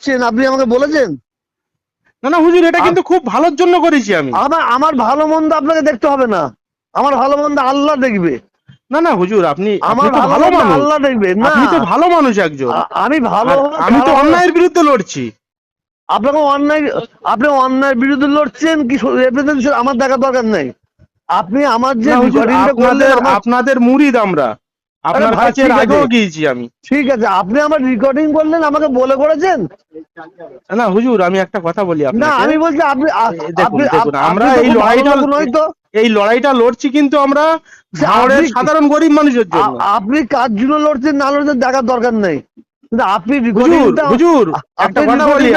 করছেন আপনি আমাকে বলেছেন? না না হুজুর, এটা কিন্তু খুব ভালোর জন্য করেছি আমি। আমার ভালো মন্দ আপনাকে দেখতে হবে না, আমার ভালো মন্দ আল্লাহ দেখবে। না না হুজুর, আপনি আমার তো ভালো মন্দ মানুষ, আল্লাহ দেখবে না। আপনি তো ভালো মানুষ একজন। আমি ভালো, আমি তো অন্যায়ের বিরুদ্ধে লড়ছি। আপনাকে অন্যায়, আপনি অন্যায়ের বিরুদ্ধে লড়ছেন কি রেপ্রেজেন্টেশন আমার দেখা দরকার নাই। আপনি আমার যে রেকর্ডিংটা করলেন, আপনাদের মুরিদ আমরা, আপনার কাছে আগেও গিয়েছি আমি। ঠিক আছে, আপনি আমার রেকর্ডিং করলেন, আমাকে বলে করেছেন না হুজুর, আমি একটা কথা বলি আপনাকে। না, আমি বলছি আপনি দেখুন আমরা এই লড়াইটা লড়ছি কিন্তু আমরা ভাঙড়ের সাধারণ গরিব মানুষের জন্য। আপনি কার জন্য লড়ছেন না লড়ছেন দেখার দরকার নেই, কিন্তু আপনি হুজুর একটা কথা বলি,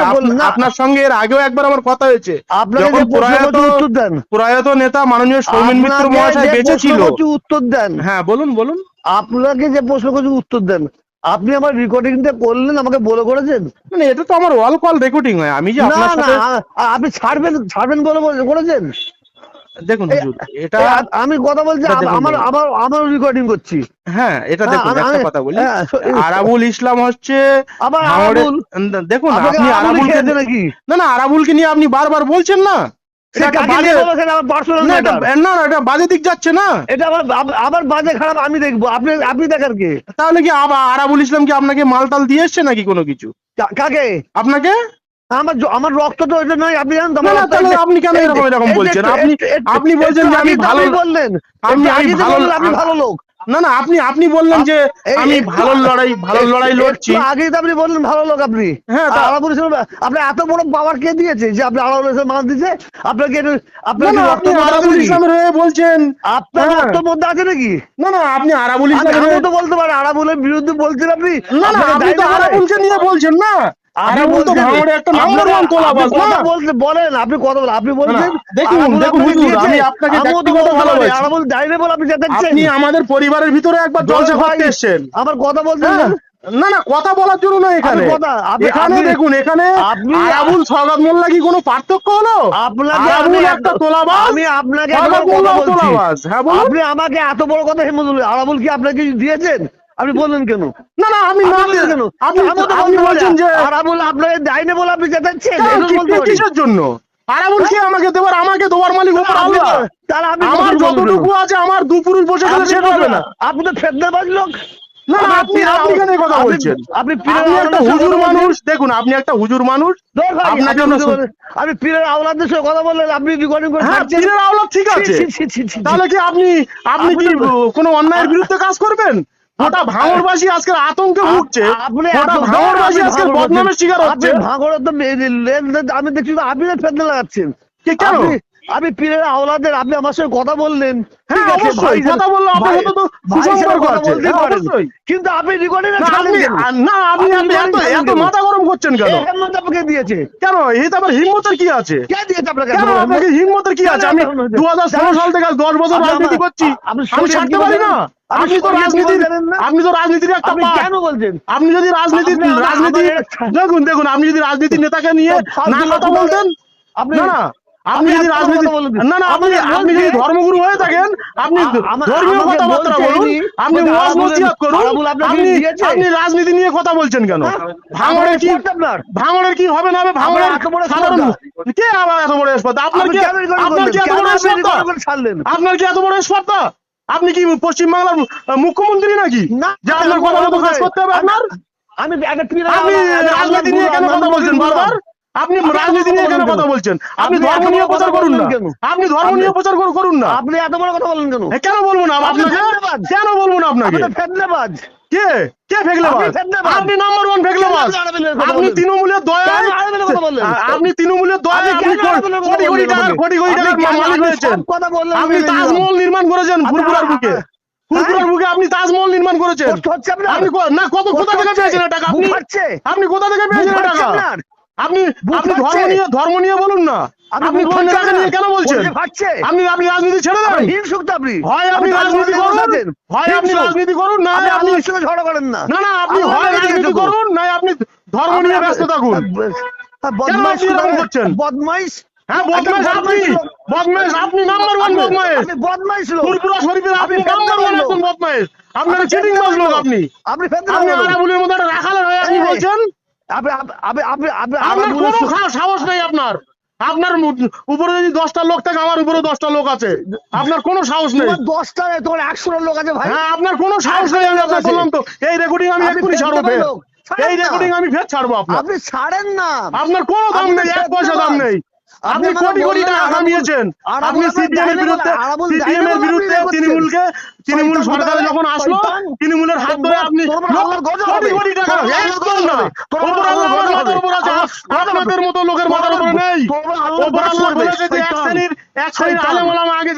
আপনার সঙ্গে এর আগেও একবার আমার কথা হয়েছে, যখন প্রয়াত নেতা মাননীয় সৌমেন মিত্র মহাশয় বেঁচে ছিল। উত্তর দেন। হ্যাঁ বলুন বলুন। আপনাকে যে প্রশ্ন করছি উত্তর দেন। আপনি আমার রেকর্ডিংটা করলেন, আমাকে বলে করেছেন? মানে এটা তো আমার অল কল রেকর্ডিং হয়, আমি যে আপনার সাথে আপনি ছাড়বেন বলে করেছেন? দেখুন হুজুর, এটা আমি কথা বলছি, আমার রেকর্ডিং করছি। হ্যাঁ এটা দেখুন, একটা কথা বলি, আরাবুল ইসলাম হচ্ছে দেখুন আপনি আরাবুলকে নাকি না না আরাবুলকে নিয়ে আপনি বারবার বলছেন না, এটা বাজে দিক যাচ্ছে না। এটা আবার বাজে খারাপ আমি দেখবো, আপনি দেখার কে? তাহলে কি আরাবুল ইসলাম কি আপনাকে মালটাল দিয়ে এসছে নাকি কোনো কিছু? কাকে? আপনাকে। আমার রক্ত তো এটা নয়, আপনি জানেন। আপনি কেন এরকম বলছেন? আপনি বলছেন যে আমি ভালো বললেন, আপনি ভালো লোক। না না আপনি বললেন যে আমি ভালো লড়াই লড়ছি। আগে তো আপনি বললেন ভালো লোক আপনি। হ্যাঁ, আপনি এত বড় পাওয়ার কে দিয়েছে যে আপনি আলাদা মাছ দিচ্ছে আপনাকে? আরাবুল ইসলামের হয়ে বলছেন, আপনার রক্তের মধ্যে আছে নাকি? না না আপনি আরাবুল ইসলামের তো বলতে পারেন, আরাবুলের বিরুদ্ধে বলছেন আপনি। না না আপনি তো আরাবুলকে নিয়ে বলছেন না। আরাবুল তো ভাঙড়ে একটা নাম্বার ওয়ান তোলাবাজ না। বলেন আপনি কথা বলেন, আপনি বলছেন। দেখুন হুজুর, আমি আপনাকে ব্যক্তিগত ভালোবাসি। আরাবুল যাইবে বলে আপনি যেতেছেন। আপনি আমাদের পরিবারের ভিতরে একবার জলসা করতে এসেছেন। আমার কথা বলছেন না না কথা বলার জন্য না, এখানে দেখুন, এখানে আরাবুল সওগাত মোল্লা কি কোনো পার্থক্য হলো? আরাবুল একটা তোলাবাজ, আমি আপনাকে তোলাবাজ। হ্যাঁ বলুন। আপনি আমাকে এত বড় কথা আরাবুল কি আপনাকে দিয়েছেন? আপনি বললেন কেন? না না আমি না কেন, আপনি বলছেন যে আরাবুল আপনাকে দেয়নি বলে আপনি যেতেছেন। কিসের জন্য? আরাবুল কি আমাকে দেওয়ার মালিক উপর আল্লাহ। আমার যতটুকু আছে আমার দু পুরুষ বসে গেলে শেষ হবে না। আপনি তো ফেদনাবাজ লোক। না না আপনি কেন কথা বলছেন? আপনি একটা হুজুর মানুষ। দেখুন আপনি একটা হুজুর মানুষ, আপনাকে আমি পীরের আওলাদের সাথে কথা বললেন, আপনি রেকর্ডিং করে ছাড়ছেন। পীরের আওলাদ ঠিক আছে, তাহলে কি আপনি কি কোনো অন্যায়ের বিরুদ্ধে কাজ করবেন? গোটা ভাঙড়বাসী আজকে আতঙ্কে ভুগছে, গোটা ভাঙড়বাসী আজকে বদনামের শিকার হচ্ছে। ভাঙড়ে তো আমি দেখছি আপনি ফেদনা লাগাচ্ছেন কেন? আমি পীরের আওলাদের, আপনি আমার সঙ্গে কথা বললেন। হ্যাঁ অবশ্যই কথা বললাম, আপনার সাথে তো সুসম্পর্ক আছে, অবশ্যই। কিন্তু আপনি রেকর্ডিং না আপনি এত মাথা গরম করছেন কেন? আপনাকে দিয়েছে কেন? এই তো আবার হিম্মতের কি আছে? কে দিয়েছে আপনাকে? আপনাকে হিম্মতের কি আছে? আমি 2016 সাল থেকে 10 বছর রাজনীতি করছি, আমি ছাড়তে পারি না? আপনি তো রাজনীতির একটা কেন বলছেন? আপনি যদি রাজনীতি দেখুন আপনি যদি রাজনীতির নেতাকে নিয়ে না কথা বলতেন, না আপনি যদি রাজনীতি আপনি যদি ধর্মগুরু হয়ে থাকেন, আপনি ধর্মীয় কথাবার্তা বলুন, আপনি ওয়াজ নসিহত করুন, আপনি রাজনীতি নিয়ে কথা বলছেন কেন? ভাঙড়ের কি হবে না হবে? ভাঙড়ের সাধারণ কে আবার এত বড় স্পর্ধা? আপনার কি এত বড় স্পর্ধা? আপনার কি এত বড় স্পর্ধা? আপনি কি পশ্চিমবাংলার মুখ্যমন্ত্রী নাকি যে আপনার কথা মতো কাজ করতে হবে আপনার? আপনি রাজনীতি নিয়ে কেন কথা বলছেন বারবার? আপনি রাজনীতি নিয়ে কেন কথা বলছেন? আপনি ধর্ম নিয়ে প্রচার করুন না, আপনি ধর্ম নিয়ে প্রচার করুন না। আপনি এত বড় কথা বলেন কেন? কেন বলবো না আপনাকে? কেন বলবো না আপনাকে? ফেদনাবাজ। কে ফেকলেবাজ? আপনি নাম্বার ওয়ান ফেকলেবাজ। আপনি তৃণমূলের দয়ায়, আপনি তৃণমূলের দয়ায় কোটি টাকার মালিক হয়েছেন। আপনি তাজমহল নির্মাণ করেছেন ফুরফুরার বুকে, ফুরফুরার বুকে আপনি তাজমহল নির্মাণ করেছেন। আপনি না কোথা থেকে পেয়েছেন টাকা? আপনি কোথা থেকে পেয়েছেন টাকা? আপনি ধর্ম নিয়ে বলুন না, আপনি নেতাকে নিয়ে কেন বলছেন? আপনি রাজনীতি ছেড়ে দেন। হয় আপনি রাজনীতি করুন, না আপনি ঝগড়া করেন না। না আপনি হয় রাজনীতি করুন, না আপনি ধর্ম নিয়ে ব্যস্ত থাকুন। বদমাইশ করছেন? বদমাইশ। হ্যাঁ বদমাইশ, আপনি নাম্বার ওয়ান বদমাইশ। বদমাইশ লোক। ফুরফুরা শরীফের আপনি নাম্বার ওয়ান একজন বদমাইশ। আপনারা চিটিং বাজ লোক। আপনি আরাবুলের মতো একটা রাখালের হয়ে আপনি বলছেন আপনার কোনো সাহস নেই আপনার উপরে যদি 10টা লোক থাকে আমার উপরে 10টা লোক আছে আপনার কোনো সাহস নেই 10টা তোমার 100 লোক আছে ভাই হ্যাঁ আপনার কোনো সাহস নেই আমি আপনাকে বললাম তো এই রেকর্ডিং আমি এক্ষুনি ছাড়বো ফের এই রেকর্ডিং আমি ফের ছাড়বো আপনি ছাড়েন না আপনার কোনো দাম নেই 1 পয়সা দাম নেই আপনি কোটি কোটি টাকা কামিয়েছেন আপনি সিপিএম এর বিরুদ্ধে তৃণমূল সরকার যখন আসলো তৃণমূলের হাত ধরে আপনি কোটি কোটি টাকা একদম না ওপর আল্লাহ আমার মাথার উপর আছে আপনাদের মতো লোকের মাথার উপর নেই ওপর আল্লাহ বলেছে যে এক শ্রেণীর আলেম ওলামা আগে